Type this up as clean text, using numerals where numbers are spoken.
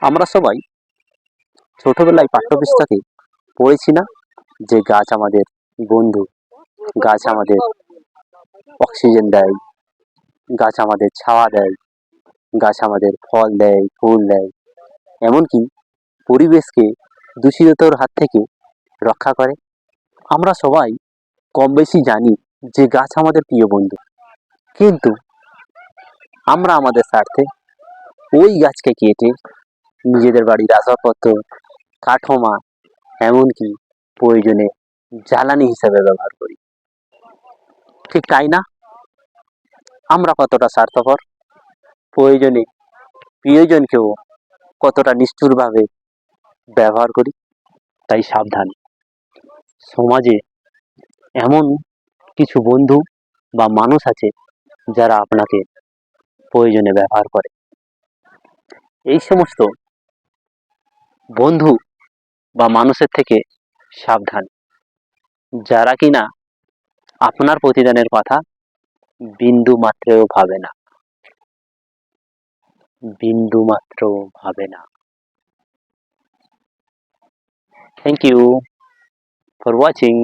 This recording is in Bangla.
আমরা সবাই ছোটবেলায় পাঠ্যপুস্তকে পড়েছি না, যে গাছ আমাদের বন্ধু, গাছ আমাদের অক্সিজেন দেয়, গাছ আমাদের ছায়া দেয়, গাছ আমাদের ফল দেয়, ফুল দেয়, এমনকি পরিবেশকে দূষিতর হাত থেকে রক্ষা করে। আমরা সবাই কম বেশি জানি যে গাছ আমাদের প্রিয় বন্ধু, কিন্তু আমরা আমাদের স্বার্থে ওই গাছকে কেটে নিজেদের বাড়ির আসবাবপত্র, কাঠোমা, এমনকি প্রয়োজনে জ্বালানি হিসেবে ব্যবহার করি। ঠিক তাই না? আমরা কতটা স্বার্থপর, প্রয়োজনে প্রিয়জনকেও কতটা নিষ্ঠুরভাবে ব্যবহার করি। তাই সাবধান, সমাজে এমন কিছু বন্ধু বা মানুষ আছে যারা আপনাকে প্রয়োজনে ব্যবহার করে। এই সমস্ত বন্ধু বা মানুষের থেকে সাবধান, যারা কিনা আপনার প্রতিদানের কথা বিন্দু মাত্রেও ভাবে না, বিন্দু মাত্র ভাবে না। Thank you for watching.